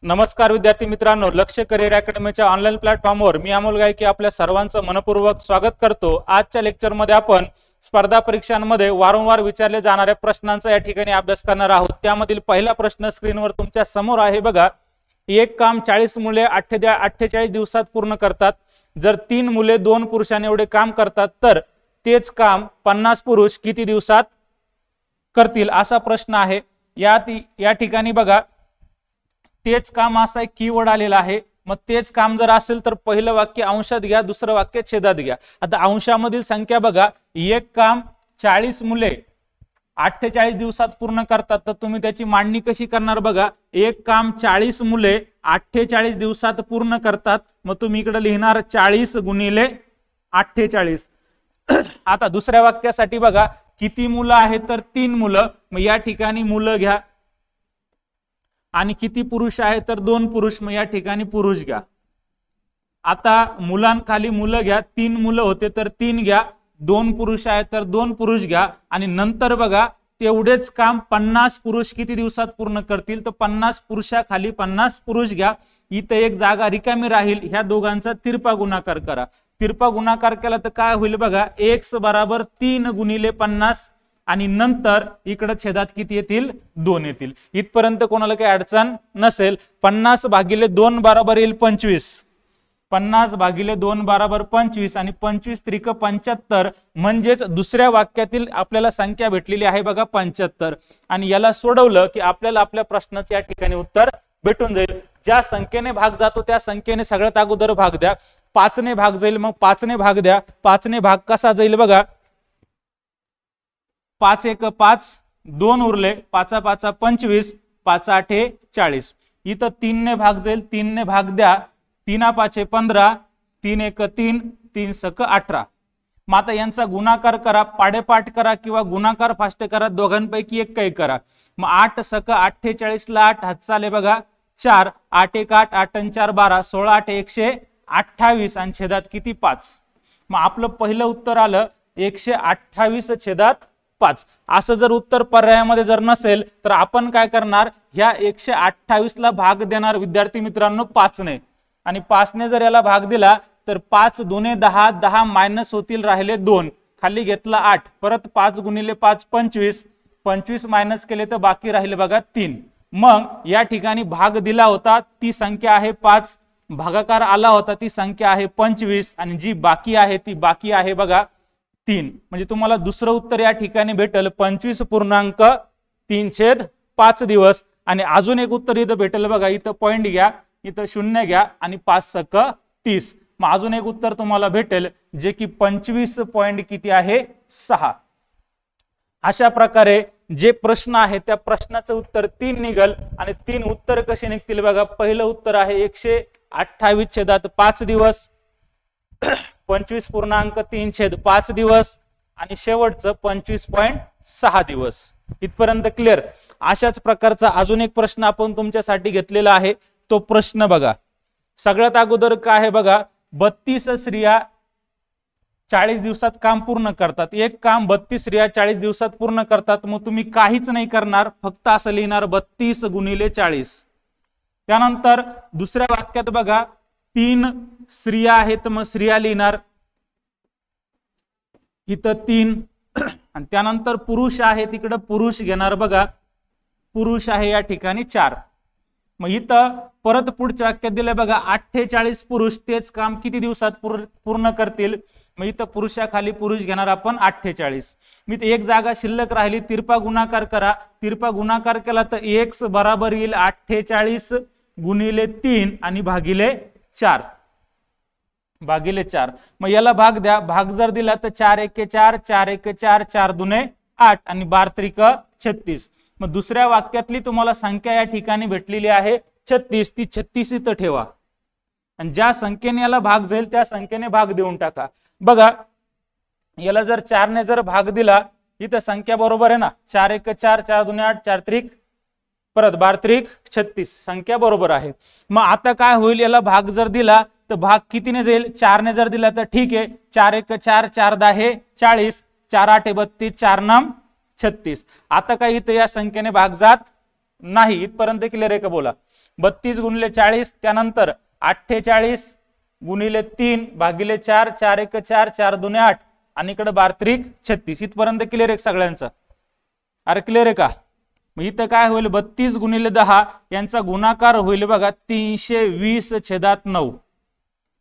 नमस्कार विद्यार्थी मित्रांनो, लक्ष करिअर अकॅडमीच्या ऑनलाईन प्लॅटफॉर्मवर मी अमोल गायकी आपल्या सर्वांचं मनपूर्वक स्वागत करतो। आजच्या लेक्चरमध्ये आपण स्पर्धा परीक्षांमध्ये वारंवार विचारले जाणाऱ्या प्रश्नांचा या ठिकाणी अभ्यास करणार आहोत। त्यामधील पहिला प्रश्न स्क्रीनवर तुमच्या समोर आहे बघा। एक काम 40 मुले 48 दिवसात पूर्ण करतात। जर 3 मुले 2 पुरुषांनी एवढे काम करतात तर तेच काम 50 पुरुष किती दिवसात करतील असा प्रश्न आहे। या ठिकाणी बघा तेच काम असा एक कीवर्ड आलेला आहे। मग तेच काम जर असेल तर पहिलं वाक्य अंशात घ्या, दुसरं वाक्य छेदात घ्या। आता अंशामधील संख्या बघा, एक काम 40 मुले 48 दिवसात पूर्ण करतात तर तुम्ही त्याची मांडणी कशी करणार बघा। एक काम 40 मुले 48 दिवसात पूर्ण करतात, मग तुम्ही इकडे लिहिणार 40 गुणिले 48। आता दुसऱ्या वाक्यासाठी बघा, किती मुलं आहेत तर 3 मुलं, मग या ठिकाणी मुलं घ्या। आणि किती पुरुष आहे तर 2 पुरुष, मग या ठिकाणी पुरुष घ्या। आता मुलांखाली मुलं घ्या, 3 मुलं होते तर 3 घ्या, 2 पुरुष आहे तर 2 पुरुष घ्या। आणि नंतर बघा तेवढेच काम 50 पुरुष किती दिवसात पूर्ण करतील तर 50 पुरुषाखाली 50 पुरुष घ्या। इथे एक जागा रिकामी राहील, ह्या दोघांचा तिरपा गुणाकार करा। तिरपा गुणाकार केला तर काय होईल बघा, x बराबर 3 गुणिले 50 आणि नंतर इकडे छेदात किती येतील 2 येतील। इथपर्यंत कोणाला काही अडचण नसेल। 50 भागिले 2 बरोबर येईल 25। 50 भागिले 2 बरोबर 25 आणि 25 त्रिक 75 म्हणजेच दुसऱ्या वाक्यातील आपल्याला संख्या भेटलेली आहे बघा 75। आणि याला सोडवलं की आपल्याला आपल्या प्रश्नाचे या ठिकाणी उत्तर भेटून जाईल। ज्या संख्येने भाग जातो त्या संख्येने सगळ्यात अगोदर भाग द्या। 5 ने भाग जाईल, मग 5 ने भाग द्या। 5 ने भाग कसा जाईल बघा, 5 1 5, 2 उरले, 5 5 25, 5 8 40। इथं 3 ने भाग जाईल, 3 ने भाग द्या। 3 5 15, 3 1 3, 3 6 18। मग आता यांचा गुणाकार करा, पाडेपाठ करा किंवा गुणाकार फास्ट करा, दोघांपैकी एक काही करा। मग 8 6 48 ला 8 हात चाले बघा 4, 8 1 8, 8 आणि 4 12, 16 8 128 आणि छेदात किती 5। मग आपलं पहिलं उत्तर आलं 128 छेदात 5। असं जर उत्तर पर्यायामध्ये जर नसेल तर आपण काय करणार, ह्या 128 ला भाग देणार विद्यार्थी मित्रांनो 5 ने। आणि 5 ने जर याला भाग दिला तर 5 2 10, 10 मायनस होतील, राहिले 2, खाली घेतला 8, परत 5 गुणिले 5 25, 25 मायनस केले तर बाकी राहिले बघा 3। मग या ठिकाणी भाग दिला होता ती संख्या आहे 5, भागाकार आला होता ती संख्या आहे 25 आणि जी बाकी आहे ती बाकी आहे बघा 3। म्हणजे तुम्हाला दुसरं उत्तर या ठिकाणी भेटेल 25.3/5 दिवस। आणि अजून एक उत्तर इथं भेटेल बघा, इथं पॉइंट घ्या, इथं 0 घ्या आणि 5 6 30। मग अजून एक उत्तर तुम्हाला भेटेल जे की 25 पॉइंट किती आहे 6। अशा प्रकारे जे प्रश्न आहे त्या प्रश्नाचं उत्तर 3 निघल। आणि 3 उत्तर कसे निघतील बघा, पहिलं उत्तर आहे 128 छेदात 5 दिवस, 25.3/5 दिवस आणि शेवटचं 25.6 दिवस। इथपर्यंत क्लिअर। अशाच प्रकारचा अजून एक प्रश्न आपण तुमच्यासाठी घेतलेला आहे। तो प्रश्न बघा, सगळ्यात अगोदर काय आहे बघा, 32 स्त्रिया 40 दिवसात काम पूर्ण करतात। एक काम 32 स्त्रिया 40 दिवसात पूर्ण करतात, मग तुम्ही काहीच नाही करणार, फक्त असं लिहिणार 32 गुणिले 40। त्यानंतर दुसऱ्या वाक्यात बघा 3 स्त्रिया आहेत, मग स्त्रिया लिहिणार इथं 3 आणि त्यानंतर पुरुष आहे तिकडे पुरुष घेणार बघा, पुरुष आहे या ठिकाणी 4। मग इथं परत पुढच्या वाक्यात दिलं बघा 48 पुरुष तेच काम किती दिवसात पूर्ण करतील। मग इथं पुरुषाखाली पुरुष घेणार आपण 48। मी एक जागा शिल्लक राहिली, तिरपा गुणाकार करा। तिरपा गुणाकार केला तर x बराबर येईल 48 गुणिले 3 आणि भागिले 4 भागिले 4। मग याला भाग द्या, भाग जर दिला तर 4 1 4, 4 1 4, 4 2 8 आणि 12 त्रिक 36। मग दुसऱ्या वाक्यातली तुम्हाला संख्या या ठिकाणी भेटलेली आहे 36, ती 36 इथं ठेवा आणि ज्या संख्येने याला भाग जाईल त्या संख्येने भाग देऊन टाका। बघा याला जर 4 ने जर भाग दिला, इथं संख्या बरोबर आहे ना, 4 1 4, 4 2 8, 4 त्रिक परत 12 त्रिक 36, संख्या बरोबर आहे। मग आता काय होईल, याला भाग जर दिला तर भाग कितीने जाईल, 4 ने जर दिला तर ठीक आहे, 4 1 4, 4 10 40, 4 8 32, 4 9 36। आता काय इथं या संख्येने भाग जात नाही. इथपर्यंत क्लिअर आहे का बोला. 32 गुणिले 40, त्यानंतर 48 गुणिले 3 भागिले 4, 4 1 4, 4 2 8 आणि इकडे 12 त्रिक 36. इथपर्यंत क्लिअर आहे सगळ्यांचं. अरे क्लिअर आहे का. मग इथं काय होईल 32 गुणिले 10 यांचा गुणाकार होईल बघा 320/9.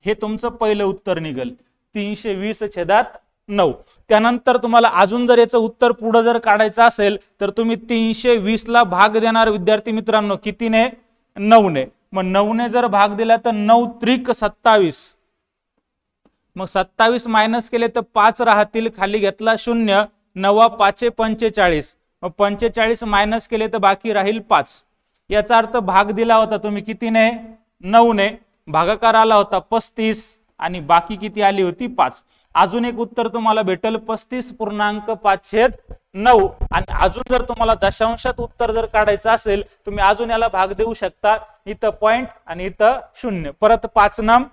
हे तुमचं पहिलं उत्तर निघेल 320/9. त्यानंतर तुम्हाला अजून जर याचं उत्तर पुढे जर काढायचं असेल तर तुम्ही 320 ला भाग देणार विद्यार्थी मित्रांनो कितीने 9 ने. मग 9 ने जर भाग दिला तर 9 त्रिक 27. मग 27 मायनस केले तर 5 राहतील, खाली घेतला 0, 9 5 45. मग 45 मायनस केले तर बाकी राहील 5. याचा अर्थ भाग दिला होता तुम्ही कितीने 9 ने, भागाकार आला होता 35 आणि बाकी किती आली होती 5. अजून एक उत्तर तुम्हाला भेटेल 35.5/9. आणि अजून जर तुम्हाला दशांशात उत्तर जर काढायचं असेल तुम्ही अजून याला भाग देऊ शकता. इथं पॉइंट आणि इथं 0, परत 5 9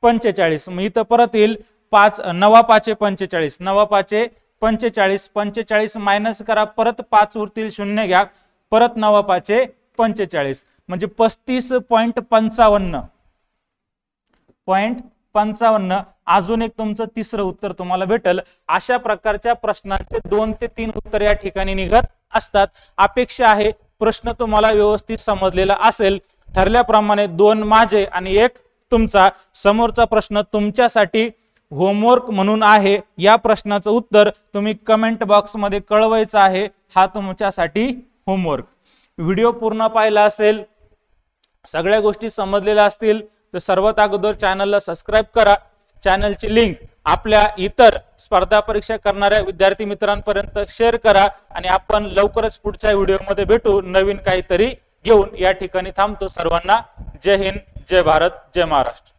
45. मग इथं परत येईल 5 9 5 45, 9 5 45, 45 मायनस करा, परत 5 उरतील 0 घ्या, परत 9 5 45 म्हणजे 35.55. अजून एक तुमचं तिसरं उत्तर तुम्हाला भेटेल. अशा प्रकारच्या प्रश्नांचे 2 ते 3 उत्तर या ठिकाणी निघत असतात. अपेक्षा आहे प्रश्न तुम्हाला व्यवस्थित समजलेला असेल. ठरल्याप्रमाणे 2 माझे आणि 1 तुमचा. समोरचा प्रश्न तुमच्यासाठी होमवर्क म्हणून आहे. या प्रश्नाचं उत्तर तुम्ही कमेंट बॉक्स मध्ये कळवायचं आहे. हा तुमच्यासाठी होमवर्क. व्हिडिओ पूर्ण पाहिला असेल, सगळ्या गोष्टी समजलेल्या असतील तर सर्वात अगोदर चॅनलला सबस्क्राईब करा. चॅनलची लिंक आपल्या इतर स्पर्धा परीक्षा करणाऱ्या विद्यार्थी मित्रांपर्यंत शेअर करा आणि आपण लवकरच पुढच्या व्हिडिओमध्ये भेटू नवीन काहीतरी घेऊन. या ठिकाणी थांबतो. सर्वांना जय हिंद, जय भारत, जय महाराष्ट्र.